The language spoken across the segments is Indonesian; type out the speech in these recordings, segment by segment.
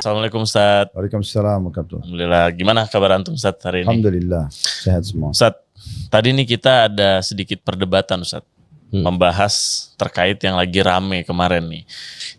Assalamualaikum Ustaz. Waalaikumsalam warahmatullahi. Alhamdulillah. Gimana kabar antum Ustaz hari ini? Alhamdulillah sehat semua. Ustaz, tadi nih kita ada sedikit perdebatan Ustaz. Membahas terkait yang lagi rame kemarin nih.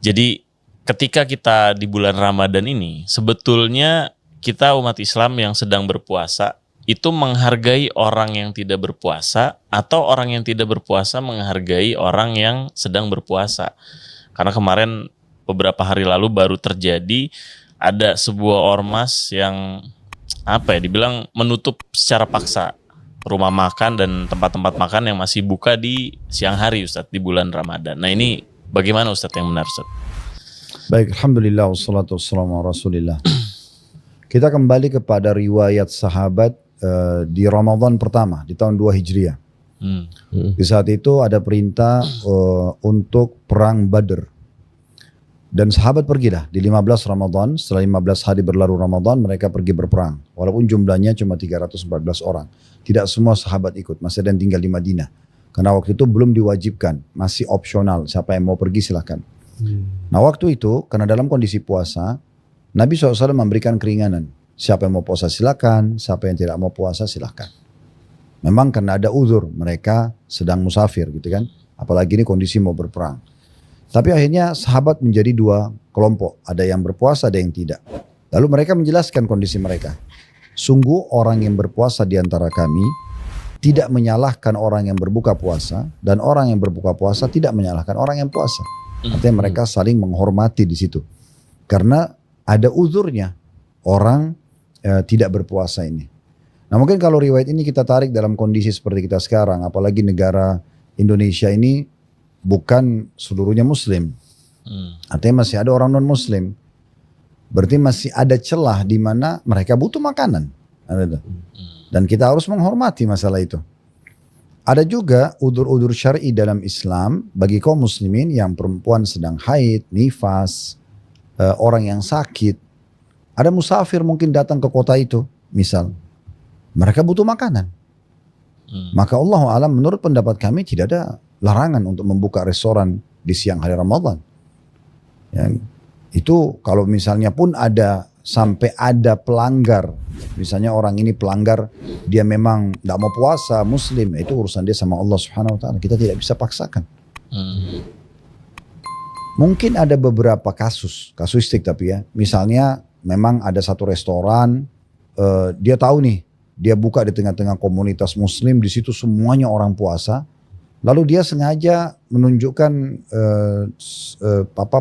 Jadi ketika kita di bulan Ramadan ini, sebetulnya kita umat Islam yang sedang berpuasa itu menghargai orang yang tidak berpuasa, atau orang yang tidak berpuasa menghargai orang yang sedang berpuasa. Karena kemarin beberapa hari lalu baru terjadi ada sebuah ormas yang dibilang menutup secara paksa rumah makan dan tempat-tempat makan yang masih buka di siang hari Ustadz di bulan Ramadan. Nah ini bagaimana Ustadz yang benar Ustadz? Baik, alhamdulillah wassalatu wassalamu ala Rasulillah. Kita kembali kepada riwayat sahabat di Ramadan pertama di tahun 2 Hijriah. Di saat itu ada perintah untuk perang Badr. Dan sahabat pergilah di 15 Ramadan, setelah 15 hari berlalu Ramadan mereka pergi berperang. Walaupun jumlahnya cuma 314 orang. Tidak semua sahabat ikut, masih ada yang tinggal di Madinah. Karena waktu itu belum diwajibkan, masih opsional, siapa yang mau pergi silahkan. Nah waktu itu, karena dalam kondisi puasa, Nabi SAW memberikan keringanan. Siapa yang mau puasa silahkan, siapa yang tidak mau puasa silahkan. Memang karena ada uzur, mereka sedang musafir gitu kan. Apalagi ini kondisi mau berperang. Tapi akhirnya sahabat menjadi dua kelompok. Ada yang berpuasa, ada yang tidak. Lalu mereka menjelaskan kondisi mereka. Sungguh orang yang berpuasa di antara kami tidak menyalahkan orang yang berbuka puasa. Dan orang yang berbuka puasa tidak menyalahkan orang yang puasa. Artinya mereka saling menghormati di situ. Karena ada uzurnya orang tidak berpuasa ini. Nah mungkin kalau riwayat ini kita tarik dalam kondisi seperti kita sekarang. Apalagi negara Indonesia ini bukan seluruhnya muslim. Artinya masih ada orang non muslim. Berarti masih ada celah di mana mereka butuh makanan. Dan kita harus menghormati masalah itu. Ada juga udzur-udzur syar'i dalam Islam bagi kaum muslimin yang perempuan sedang haid, nifas, orang yang sakit. Ada musafir mungkin datang ke kota itu, misal. Mereka butuh makanan. Maka Allah alam menurut pendapat kami tidak ada larangan untuk membuka restoran di siang hari Ramadan. Ya, itu kalau misalnya pun ada sampai ada pelanggar, misalnya orang ini pelanggar, dia memang tidak mau puasa, muslim, itu urusan dia sama Allah Subhanahu Wa Taala. Kita tidak bisa paksakan. Mungkin ada beberapa kasuistik tapi ya, misalnya memang ada satu restoran, dia tahu nih, dia buka di tengah-tengah komunitas muslim, di situ semuanya orang puasa. Lalu dia sengaja menunjukkan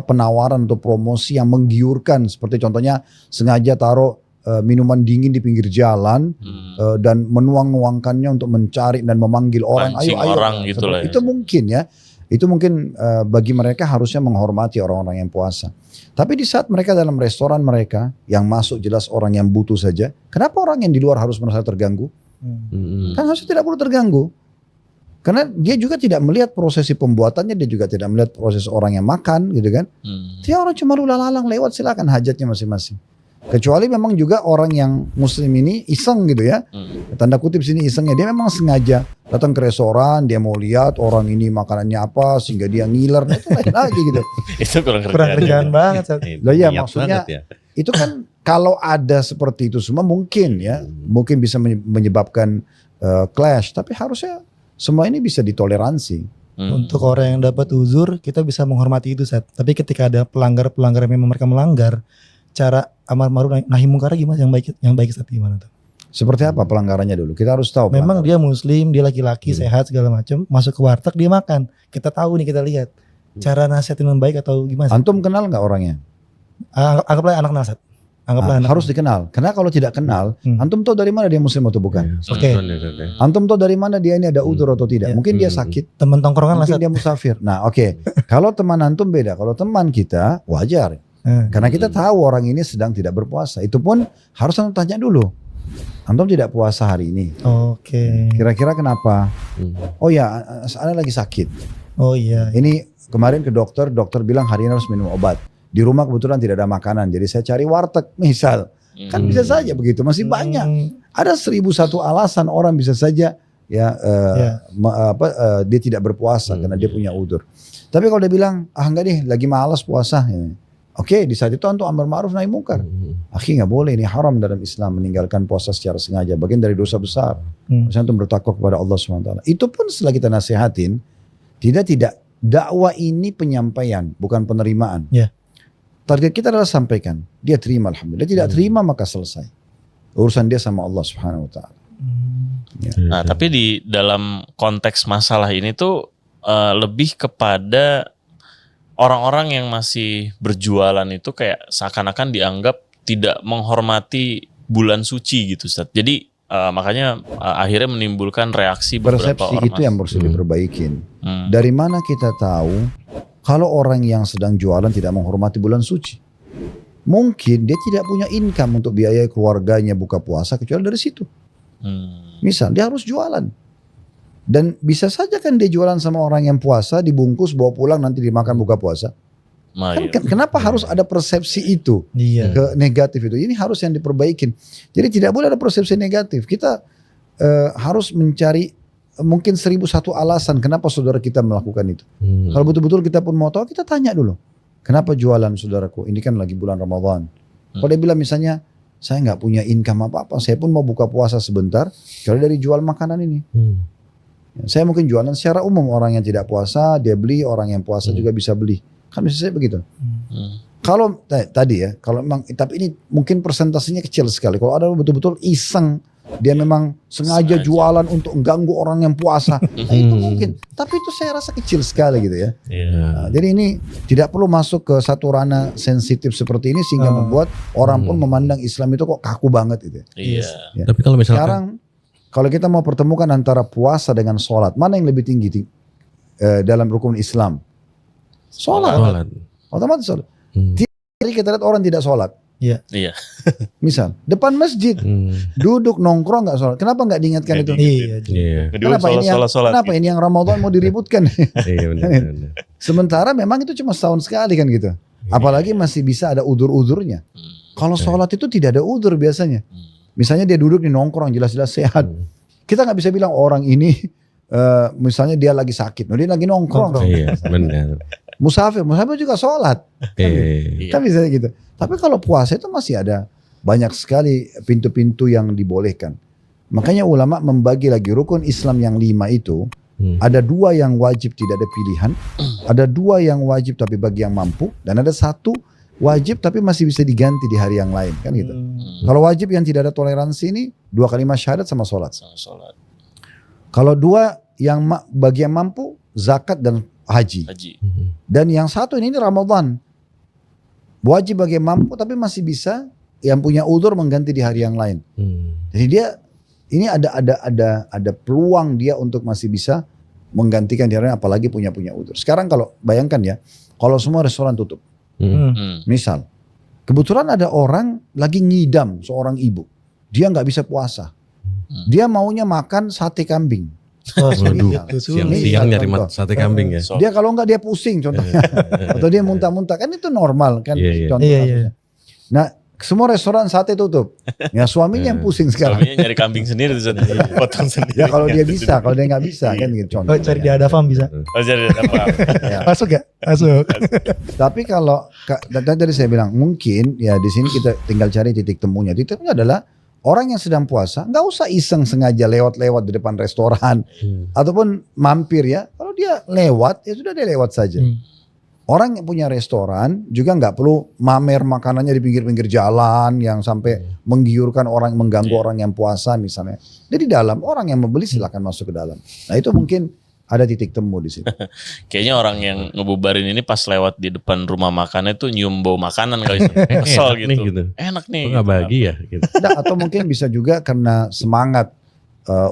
penawaran atau promosi yang menggiurkan. Seperti contohnya sengaja taruh minuman dingin di pinggir jalan dan menuang-nuangkannya untuk mencari dan memanggil orang. Ayo, orang gitu lah. Itu mungkin ya. Itu mungkin bagi mereka harusnya menghormati orang-orang yang puasa. Tapi di saat mereka dalam restoran mereka yang masuk jelas orang yang butuh saja. Kenapa orang yang di luar harus merasa terganggu? Kan harusnya tidak perlu terganggu. Karena dia juga tidak melihat prosesi pembuatannya, dia juga tidak melihat proses orang yang makan gitu kan. Dia orang cuma lalang lewat, silakan hajatnya masing-masing. Kecuali memang juga orang yang muslim ini iseng gitu ya. Tanda kutip sini isengnya, dia memang sengaja datang ke restoran, dia mau lihat orang ini makanannya apa sehingga dia ngiler, nah, itu lain lagi gitu. Itu kurang kerjaan banget. Loh ya maksudnya ya. Itu kan kalau ada seperti itu semua mungkin ya, mungkin bisa menyebabkan clash, tapi harusnya semua ini bisa ditoleransi. Untuk orang yang dapat uzur, kita bisa menghormati itu, Sat. Tapi ketika ada pelanggar-pelanggar yang memang mereka melanggar, cara amar ma'ruf nahi mungkar gimana yang baik Sat, gimana tuh? Seperti apa pelanggarannya dulu? Kita harus tahu. Memang dia muslim, dia laki-laki, sehat segala macam, masuk ke warteg dia makan. Kita tahu nih, kita lihat. Cara nasihatin yang baik atau gimana? Antum kenal nggak orangnya? Anggaplah anak nasat. Harus dikenal. Karena kalau tidak kenal, antum tahu dari mana dia muslim atau bukan? Oke. Antum tahu dari mana dia ini ada udzur atau tidak? Mungkin dia sakit. Teman tongkrongan lah. Mungkin dia musafir. Nah oke. Kalau teman antum beda. Kalau teman kita wajar. Karena kita tahu orang ini sedang tidak berpuasa. Itu pun harus antum tanya dulu. Antum tidak puasa hari ini. Oke. Kira-kira kenapa? Oh ya, Anda lagi sakit. Oh iya. Ini kemarin ke dokter bilang hari ini harus minum obat. Di rumah kebetulan tidak ada makanan, jadi saya cari warteg misal. Kan bisa saja begitu, masih banyak. Ada 1001 alasan orang bisa saja dia tidak berpuasa karena dia punya udzur. Tapi kalau dia bilang, enggak deh lagi malas puasa. Oke, di saat itu untuk amar ma'ruf nahi mungkar. Akhi nggak boleh, ini haram dalam Islam meninggalkan puasa secara sengaja. Bagian dari dosa besar. Misalnya untuk bertakwa kepada Allah SWT. Itu pun setelah kita nasihatin, tidak dakwah ini penyampaian, bukan penerimaan. Ya. Target kita adalah sampaikan. Dia terima, alhamdulillah. Tidak terima maka selesai. Urusan dia sama Allah Subhanahu Wa Taala. Nah, tapi di dalam konteks masalah ini tuh lebih kepada orang-orang yang masih berjualan itu kayak seakan-akan dianggap tidak menghormati bulan suci gitu, Ustaz. Jadi makanya akhirnya menimbulkan reaksi beberapa Persepsi orang. itu yang harus diperbaikin. Dari mana kita tahu kalau orang yang sedang jualan tidak menghormati bulan suci? Mungkin dia tidak punya income untuk biaya keluarganya buka puasa kecuali dari situ. Misal dia harus jualan. Dan bisa saja kan dia jualan sama orang yang puasa, dibungkus, bawa pulang, nanti dimakan buka puasa. Nah, iya. Kenapa harus ada persepsi itu? Iya. Ke negatif itu. Ini harus yang diperbaikin. Jadi tidak boleh ada persepsi negatif. Kita harus mencari mungkin 1001 alasan kenapa saudara kita melakukan itu. Kalau betul-betul kita pun mau tahu, kita tanya dulu. Kenapa jualan saudaraku? Ini kan lagi bulan Ramadan. Kalau dia bilang misalnya, saya nggak punya income apa-apa, saya pun mau buka puasa sebentar, kalau dari jual makanan ini. Saya mungkin jualan secara umum, orang yang tidak puasa dia beli, orang yang puasa juga bisa beli. Kan bisa saya begitu. Kalau tadi ya, kalau memang, tapi ini mungkin persentasenya kecil sekali. Kalau ada betul-betul iseng, dia memang sengaja jualan untuk mengganggu orang yang puasa, nah itu mungkin. Tapi itu saya rasa kecil sekali gitu ya. Nah, jadi ini tidak perlu masuk ke satu ranah sensitif seperti ini sehingga membuat orang pun memandang Islam itu kok kaku banget gitu. Iya. Ya. Tapi kalau misalkan Sekarang kalau kita mau pertemukan antara puasa dengan sholat, mana yang lebih tinggi dalam rukun Islam? Sholat. Otomatis sholat. Jadi kita lihat orang tidak sholat. Iya. Misal depan masjid, duduk nongkrong nggak sholat. Kenapa nggak diingatkan itu? Iya. Kenapa ini yang Ramadan mau diributkan? Iya benar. Sementara memang itu cuma setahun sekali kan gitu. Apalagi masih bisa ada udur-udurnya. Kalau sholat itu tidak ada udur biasanya. Misalnya dia duduk di nongkrong jelas-jelas sehat. Kita nggak bisa bilang orang ini misalnya dia lagi sakit, dia lagi nongkrong. Iya benar. Musafir juga sholat. Kan bisa gitu. Tapi kalau puasa itu masih ada banyak sekali pintu-pintu yang dibolehkan. Makanya ulama membagi lagi rukun Islam yang 5 itu. Ada 2 yang wajib tidak ada pilihan. Ada 2 yang wajib tapi bagi yang mampu. Dan ada 1 wajib tapi masih bisa diganti di hari yang lain. Kan gitu. Kalau wajib yang tidak ada toleransi ini 2 kalimat syahadat sama sholat. Kalau 2 yang bagi yang mampu zakat dan haji. Dan yang 1 ini Ramadan. Wajib bagi yang mampu tapi masih bisa yang punya udzur mengganti di hari yang lain. Jadi dia ini ada peluang dia untuk masih bisa menggantikan di hari lain, apalagi punya udzur. Sekarang kalau bayangkan ya, kalau semua restoran tutup. Misal kebetulan ada orang lagi ngidam, seorang ibu. Dia nggak bisa puasa. Dia maunya makan sate kambing. Waduh, siang-siang nyari sate kambing ya. Dia kalau enggak dia pusing contohnya. Atau dia muntah-muntah, kan itu normal kan contohnya. Nah, semua restoran sate tutup. Ya suaminya yang pusing sekarang. Suaminya nyari kambing sendiri tuh, potong sendiri. Ya kalau dia bisa, kalau dia nggak bisa kan gitu contohnya. Cari di Adafam bisa. Cari di Adafam. Masuk gak? Masuk. Tapi kalau tadi saya bilang mungkin ya di sini kita tinggal cari titik temunya. Titik temunya adalah orang yang sedang puasa nggak usah iseng sengaja lewat-lewat di depan restoran ataupun mampir ya. Kalau dia lewat ya sudah dia lewat saja. Orang yang punya restoran juga nggak perlu mamer makanannya di pinggir-pinggir jalan yang sampai menggiurkan orang, mengganggu orang yang puasa misalnya. Jadi dalam orang yang membeli silakan masuk ke dalam. Nah itu mungkin ada titik temu di situ. Kayaknya orang yang ngebubarin ini pas lewat di depan rumah makannya tuh nyium bau makanan kali. Kesel gitu. Enak nih. Nggak bagi ya. Gitu. Nah, atau mungkin bisa juga karena semangat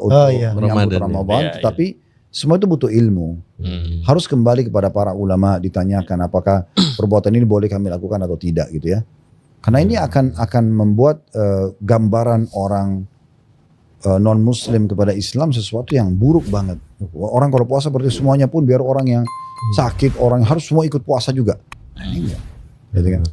untuk menyambut Ramadan, tetapi semua itu butuh ilmu. Harus kembali kepada para ulama ditanyakan apakah perbuatan ini boleh kami lakukan atau tidak gitu ya. Karena ini akan membuat gambaran orang non muslim kepada Islam sesuatu yang buruk banget. Orang kalau puasa berarti semuanya pun biar orang yang sakit, orang harus semua ikut puasa juga. Gitu kan?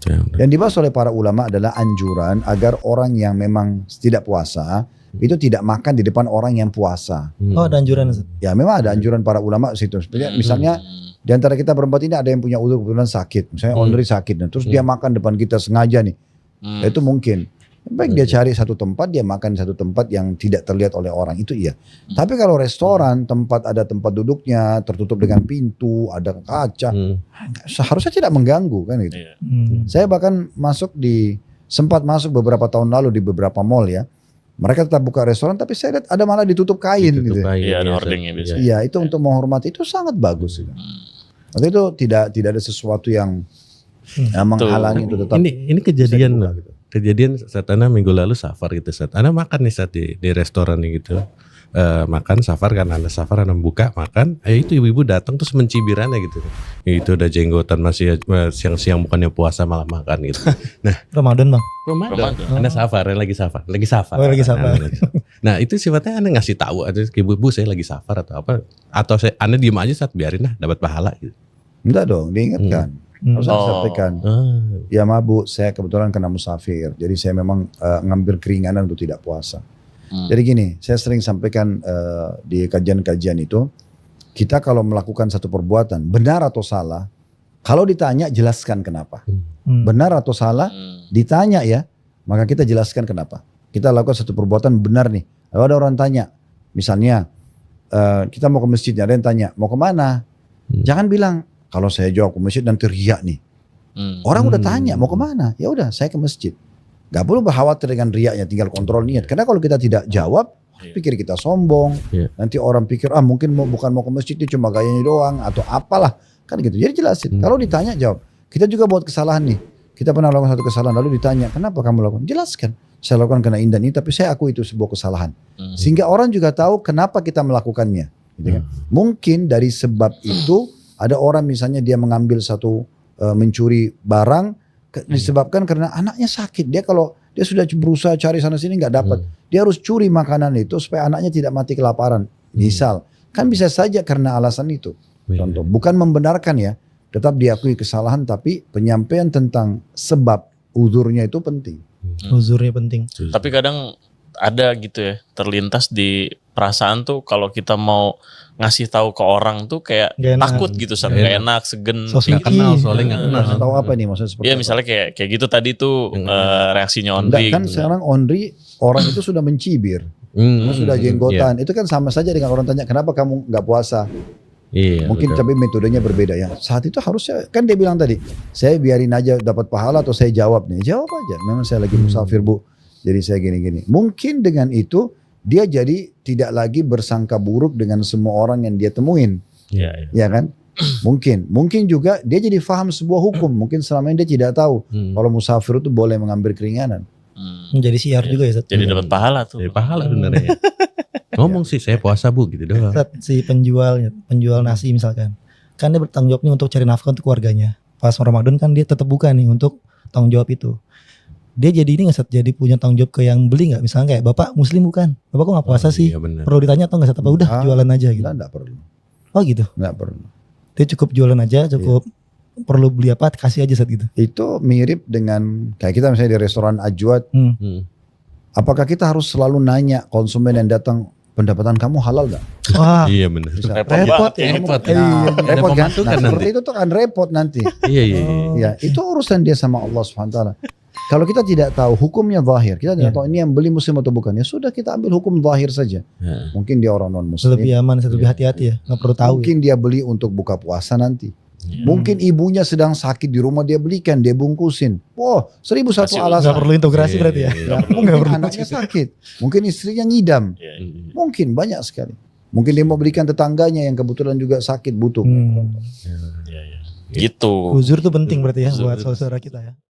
Yang dibahas oleh para ulama adalah anjuran agar orang yang memang tidak puasa itu tidak makan di depan orang yang puasa. Oh ada anjuran. Ya memang ada anjuran para ulama situ. Misalnya di antara kita berempat ini ada yang punya udzur kebetulan sakit, misalnya Ondri sakit, nah, terus dia makan depan kita sengaja nih, itu mungkin. Baik dia cari satu tempat, dia makan di satu tempat yang tidak terlihat oleh orang, itu iya. Tapi kalau restoran, ada tempat duduknya, tertutup dengan pintu, ada kaca, seharusnya tidak mengganggu kan gitu. Saya bahkan sempat masuk beberapa tahun lalu di beberapa mall ya. Mereka tetap buka restoran, tapi saya lihat ada malah ditutup kain gitu. Iya, ada hordingnya biasanya. Iya, itu untuk menghormati, itu sangat bagus. Waktu itu tidak ada sesuatu yang menghalangi itu tetap. Ini kejadian loh. Kejadian saat Ana minggu lalu safar gitu, saat Ana makan nih saat di restoran nih gitu. Makan safar kan, Anda safar, Anda buka makan, itu ibu-ibu datang terus mencibir Anda gitu. Itu udah jenggotan masih siang-siang bukannya puasa malah makan gitu. Nah, Ramadan bang. Ramadan. Anda safar, lagi safar. Oh, lagi safar. Nah, itu sifatnya Anda ngasih tahu aja ke ibu-ibu saya lagi safar atau apa, atau Anda diem aja saat biarin lah dapat pahala gitu. Enggak dong, diingatkan. Harus disampaikan. Ya Bu, saya kebetulan kena musafir, jadi saya memang ngambil keringanan untuk tidak puasa. Jadi gini, saya sering sampaikan di kajian-kajian itu, kita kalau melakukan satu perbuatan, benar atau salah, kalau ditanya jelaskan kenapa. Benar atau salah, ditanya ya, maka kita jelaskan kenapa. Kita lakukan satu perbuatan benar nih, lalu ada orang tanya, misalnya kita mau ke masjid, ada yang tanya, mau kemana? Jangan bilang, kalau saya jawab ke masjid nanti riak nih. Orang udah tanya, mau kemana? Ya udah, saya ke masjid. Gak perlu berkhawatir dengan riaknya, tinggal kontrol niat. Karena kalau kita tidak jawab, pikir kita sombong. Nanti orang pikir, mungkin bukan mau ke masjid, dia cuma gayanya doang atau apalah, kan gitu. Jadi jelasin. Kalau ditanya jawab. Kita juga buat kesalahan nih. Kita pernah lakukan satu kesalahan, lalu ditanya, kenapa kamu lakukan? Jelaskan. Saya lakukan karena ini dan ini, tapi saya akui itu sebuah kesalahan. Sehingga orang juga tahu kenapa kita melakukannya. Gitu kan? Mungkin dari sebab itu ada orang misalnya dia mengambil mencuri barang disebabkan karena anaknya sakit. Dia sudah berusaha cari sana sini nggak dapat. Dia harus curi makanan itu supaya anaknya tidak mati kelaparan. Misal, kan bisa saja karena alasan itu. Contoh, bukan membenarkan ya, tetap diakui kesalahan, tapi penyampaian tentang sebab uzurnya itu penting. Uzurnya penting. Tapi kadang ada gitu ya, terlintas di perasaan tuh kalau kita mau ngasih tahu ke orang tuh kayak takut gitu, gak enak, segen. Nggak kenal soalnya nggak kenal. Tahu apa nih maksudnya seperti Iya apa? misalnya kayak gitu tadi tuh reaksinya Ondri. Kan gitu. sekarang Ondri orang itu sudah mencibir, sudah jenggotan. Itu kan sama saja dengan orang tanya kenapa kamu nggak puasa. Iya, Mungkin tapi metodenya berbeda ya. Saat itu harusnya kan dia bilang tadi, saya biarin aja dapat pahala atau saya jawab nih. Jawab aja. Memang saya lagi musafir Bu, jadi saya gini-gini. Mungkin dengan itu dia jadi tidak lagi bersangka buruk dengan semua orang yang dia temuin. Iya. Ya kan? Mungkin juga dia jadi paham sebuah hukum. Mungkin selama ini dia tidak tahu kalau musafir itu boleh mengambil keringanan. Menjadi siar juga ya. Jadi dapat pahala tuh. Jadi pahala sebenarnya. Ngomong sih saya puasa Bu gitu doang. Si penjual nasi misalkan, kan dia bertanggung jawab nih untuk cari nafkah untuk keluarganya. Pas Ramadan kan dia tetap buka nih untuk tanggung jawab itu. Dia jadi ini nggak jadi punya tanggung jawab ke yang beli nggak? Misalnya kayak Bapak Muslim bukan, Bapak kok nggak puasa sih? Iya, perlu ditanya atau nggak? Apa udah jualan aja gitu? Enggak perlu. Oh gitu? Enggak perlu. Dia cukup jualan aja, cukup perlu beli apa kasih aja saat gitu. Itu mirip dengan kayak kita misalnya di restoran Ajwad. Apakah kita harus selalu nanya konsumen yang datang, pendapatan kamu halal gak? Wah, Iya benar. repot ya. Repot. Repot kan? Pemasukan Seperti nanti. itu tuh kan repot nanti. Iya. Ya, itu urusan dia sama Allah SWT. Kalau kita tidak tahu hukumnya zahir, kita tidak tahu ini yang beli muslim atau bukan, ya sudah kita ambil hukum zahir saja. Mungkin dia orang non muslim. Lebih aman, lebih hati-hati ya. Nggak perlu tahu. Mungkin dia beli untuk buka puasa nanti. Mungkin ibunya sedang sakit di rumah, dia belikan, dia bungkusin. Wah, 1001 alasan. Nggak perlu integrasi berarti ya. Mungkin anaknya sakit, mungkin istrinya ngidam. Mungkin banyak sekali. Mungkin dia mau belikan tetangganya yang kebetulan juga sakit butuh. Gitu. Uzur tuh penting berarti ya buat saudara kita ya.